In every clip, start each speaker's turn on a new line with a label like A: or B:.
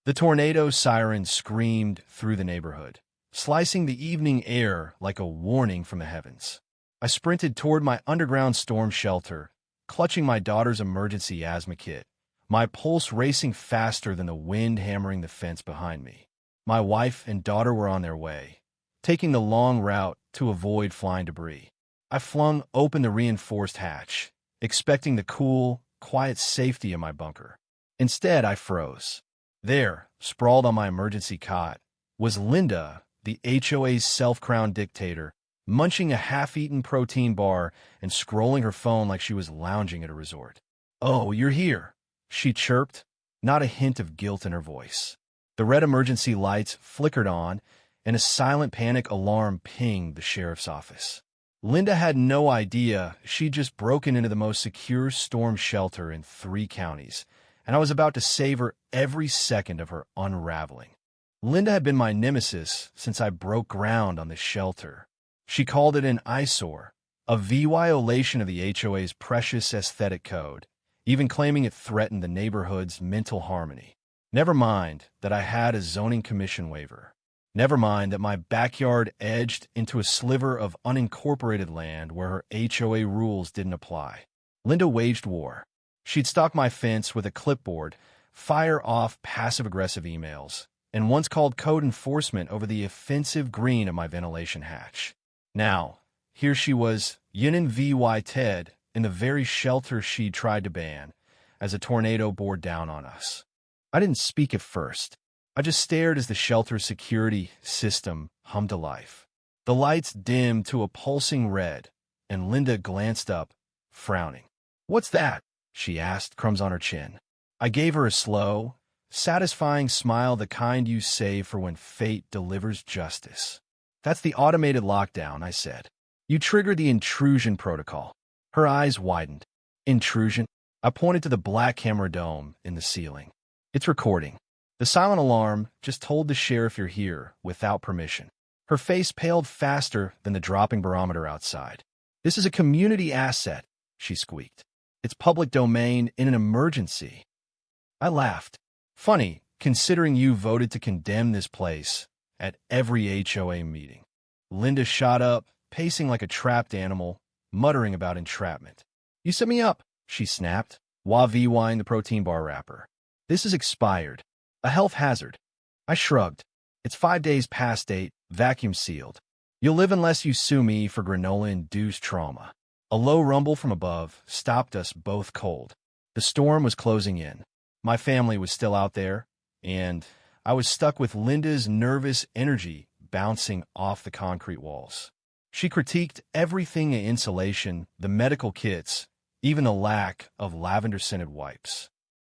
A: The tornado siren screamed through the neighborhood, slicing the evening air like a warning from the heavens. I sprinted toward my underground storm shelter, clutching my daughter's emergency asthma kit, my pulse racing faster than the wind hammering the fence behind me. My wife and daughter were on their way, taking the long route to avoid flying debris. I flung open the reinforced hatch, expecting the cool, quiet safety of my bunker. Instead, I froze. There, sprawled on my emergency cot, was Linda, the HOA's self-crowned dictator, munching a half-eaten protein bar and scrolling her phone like she was lounging at a resort. "Oh, you're here," she chirped, not a hint of guilt in her voice. The red emergency lights flickered on, and a silent panic alarm pinged the sheriff's office. Linda had no idea she'd just broken into the most secure storm shelter in 3 counties, and I was about to savor every second of her unraveling. Linda had been my nemesis since I broke ground on this shelter. She called it an eyesore, a violation of the HOA's precious aesthetic code, even claiming it threatened the neighborhood's mental harmony. Never mind that I had a zoning commission waiver. Never mind that my backyard edged into a sliver of unincorporated land where her HOA rules didn't apply. Linda waged war. She'd stalk my fence with a clipboard, fire off passive-aggressive emails, and once called code enforcement over the offensive green of my ventilation hatch. Now, here she was, Yinin vy Ted, in the very shelter she'd tried to ban, as a tornado bore down on us. I didn't speak at first. I just stared as the shelter's security system hummed to life. The lights dimmed to a pulsing red, and Linda glanced up, frowning. "What's that?" she asked, crumbs on her chin. I gave her a slow, satisfying smile, the kind you save for when fate delivers justice. "That's the automated lockdown," I said. "You triggered the intrusion protocol." Her eyes widened. "Intrusion?" I pointed to the black camera dome in the ceiling. "It's recording. The silent alarm just told the sheriff you're here without permission." Her face paled faster than the dropping barometer outside. "This is a community asset," she squeaked. "It's public domain in an emergency." I laughed. "Funny, considering you voted to condemn this place at every HOA meeting." Linda shot up, pacing like a trapped animal, muttering about entrapment. "You set me up," she snapped, while VYing the protein bar wrapper. "This is expired. A health hazard." I shrugged. "It's 5 days past date, vacuum sealed. You'll live unless you sue me for granola-induced trauma." A low rumble from above stopped us both cold. The storm was closing in. My family was still out there, and I was stuck with Linda's nervous energy bouncing off the concrete walls. She critiqued everything: the insulation, the medical kits, even the lack of lavender-scented wipes.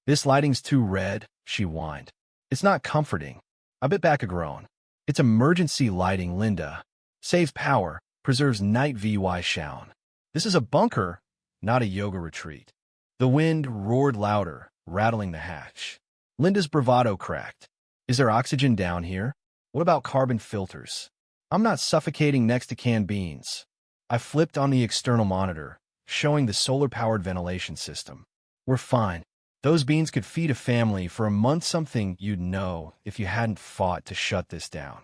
A: "This lighting's too red," she whined. "It's not comforting." I bit back a groan. "It's emergency lighting, Linda. Saves power, preserves night VY shown. This is a bunker, not a yoga retreat." The wind roared louder, rattling the hatch. Linda's bravado cracked. "Is there oxygen down here? What about carbon filters? I'm not suffocating next to canned beans." I flipped on the external monitor, showing the solar-powered ventilation system. "We're fine. Those beans could feed a family for a month, something you'd know if you hadn't fought to shut this down."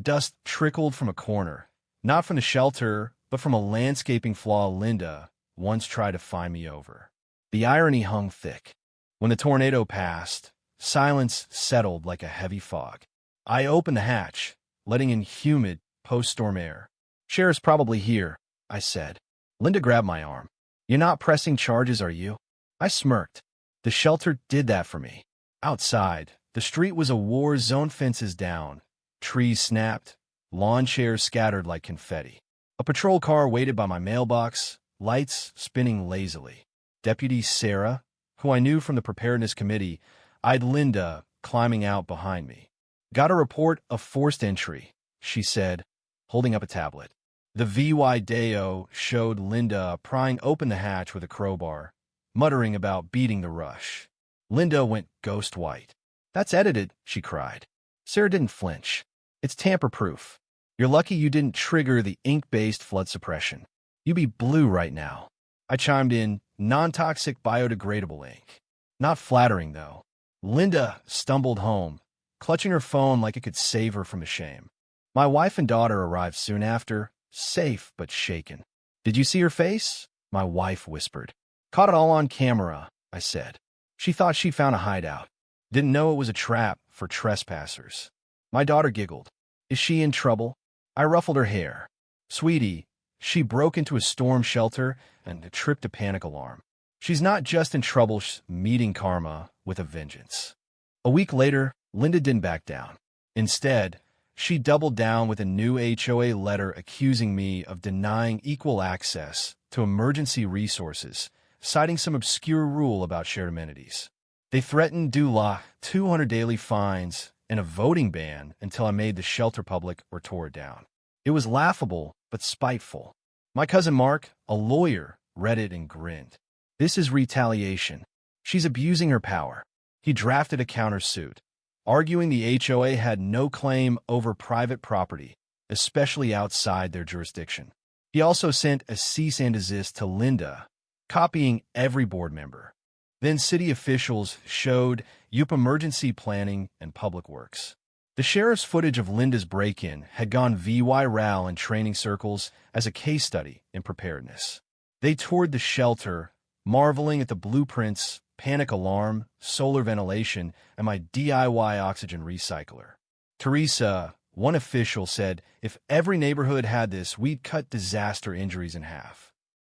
A: Dust trickled from a corner, not from the shelter, but from a landscaping flaw Linda once tried to find me over. The irony hung thick. When the tornado passed, silence settled like a heavy fog. I opened the hatch, letting in humid, post-storm air. "Sheriff's probably here," I said. Linda grabbed my arm. "You're not pressing charges, are you?" I smirked. The shelter did that for me. Outside, the street was a war zone, fences down, trees snapped, lawn chairs scattered like confetti. A patrol car waited by my mailbox, lights spinning lazily. Deputy Sarah, who I knew from the preparedness committee, eyed Linda climbing out behind me. "Got a report of forced entry," she said, holding up a tablet. The VY Deo showed Linda prying open the hatch with a crowbar, muttering about beating the rush. Linda went ghost white. "That's edited," she cried. Sarah didn't flinch. "It's tamper-proof. You're lucky you didn't trigger the ink-based flood suppression. You'd be blue right now." I chimed in, "Non-toxic biodegradable ink." Not flattering, though. Linda stumbled home, clutching her phone like it could save her from the shame. My wife and daughter arrived soon after, safe but shaken. "Did you see her face?" my wife whispered. "Caught it all on camera," I said. She thought she found a hideout. Didn't know it was a trap for trespassers. My daughter giggled. "Is she in trouble?" I ruffled her hair. "Sweetie, she broke into a storm shelter and tripped a panic alarm. She's not just in trouble, she's meeting karma with a vengeance." A week later, Linda didn't back down. Instead, she doubled down with a new HOA letter accusing me of denying equal access to emergency resources, citing some obscure rule about shared amenities. They threatened $200 daily fines and a voting ban until I made the shelter public or tore it down. It was laughable, but spiteful. My cousin Mark, a lawyer, read it and grinned. "This is retaliation. She's abusing her power." He drafted a countersuit, arguing the HOA had no claim over private property, especially outside their jurisdiction. He also sent a cease and desist to Linda, copying every board member. Then city officials showed UP emergency planning and public works. The sheriff's footage of Linda's break-in had gone viral in training circles as a case study in preparedness. They toured the shelter, marveling at the blueprints, panic alarm, solar ventilation, and my DIY oxygen recycler. Teresa, one official, said, "If every neighborhood had this, we'd cut disaster injuries in half."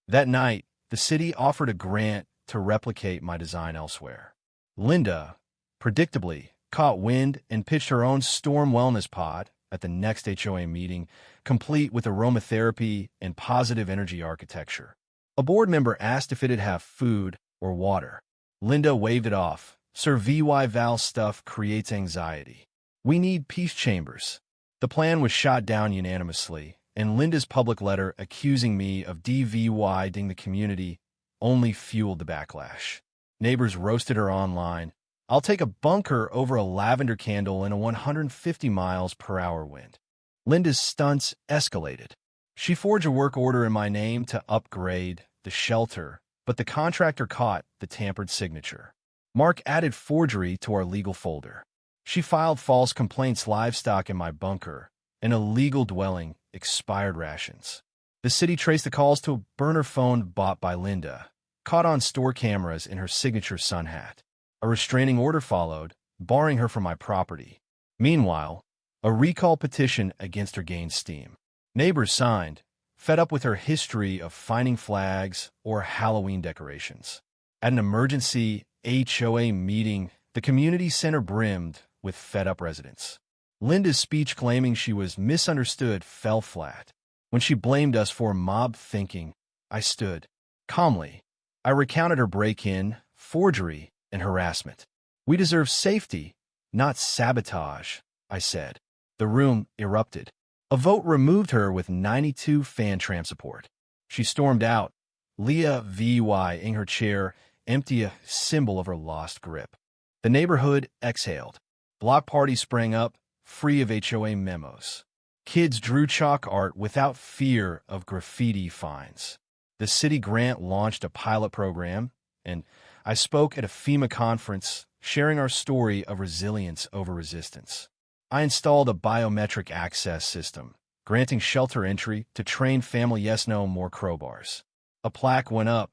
A: That night, the city offered a grant to replicate my design elsewhere. Linda, predictably, caught wind and pitched her own storm wellness pod at the next HOA meeting, complete with aromatherapy and positive energy architecture. A board member asked if it'd have food or water. Linda waved it off. "Sir VY Val stuff creates anxiety. We need peace chambers." The plan was shot down unanimously, and Linda's public letter accusing me of DVYing the community only fueled the backlash. Neighbors roasted her online. "I'll take a bunker over a lavender candle in a 150 miles per hour wind." Linda's stunts escalated. She forged a work order in my name to upgrade the shelter, but the contractor caught the tampered signature. Mark added forgery to our legal folder. She filed false complaints, livestock in my bunker, an illegal dwelling, expired rations. The city traced the calls to a burner phone bought by Linda, caught on store cameras in her signature sun hat. A restraining order followed, barring her from my property. Meanwhile, a recall petition against her gained steam. Neighbors signed, fed up with her history of finding flags or Halloween decorations. At an emergency HOA meeting, the community center brimmed with fed-up residents. Linda's speech claiming she was misunderstood fell flat. When she blamed us for mob thinking, I stood calmly. I recounted her break-in, forgery, and harassment. "We deserve safety, not sabotage," I said. The room erupted. A vote removed her with 92 fan tram support. She stormed out, Leah VY-ing her chair, empty, a symbol of her lost grip. The neighborhood exhaled. Block parties sprang up, free of HOA memos. Kids drew chalk art without fear of graffiti fines. The city grant launched a pilot program, and I spoke at a FEMA conference, sharing our story of resilience over resistance. I installed a biometric access system, granting shelter entry to trained family yes-no more crowbars. A plaque went up,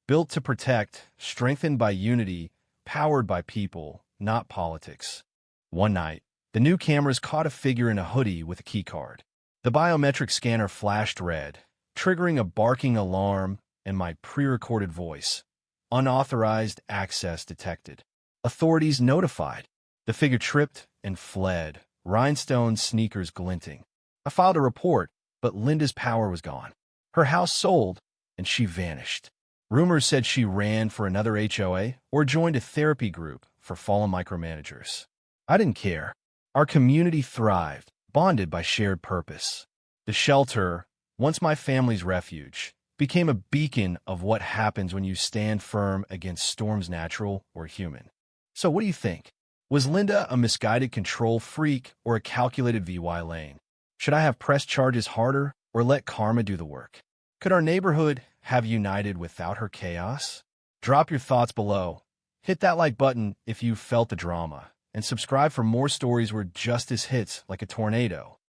A: built to protect, strengthened by unity, powered by people, not politics. One night, the new cameras caught a figure in a hoodie with a keycard. The biometric scanner flashed red, triggering a barking alarm and my pre-recorded voice. Unauthorized access detected. Authorities notified. The figure tripped and fled, rhinestone sneakers glinting. I filed a report, but Linda's power was gone. Her house sold, and she vanished. Rumors said she ran for another HOA or joined a therapy group for fallen micromanagers. I didn't care. Our community thrived, bonded by shared purpose. The shelter, once my family's refuge, became a beacon of what happens when you stand firm against storms, natural or human. So what do you think? Was Linda a misguided control freak or a calculated VY lane? Should I have pressed charges harder or let karma do the work? Could our neighborhood have united without her chaos? Drop your thoughts below. Hit that like button if you felt the drama, and subscribe for more stories where justice hits like a tornado.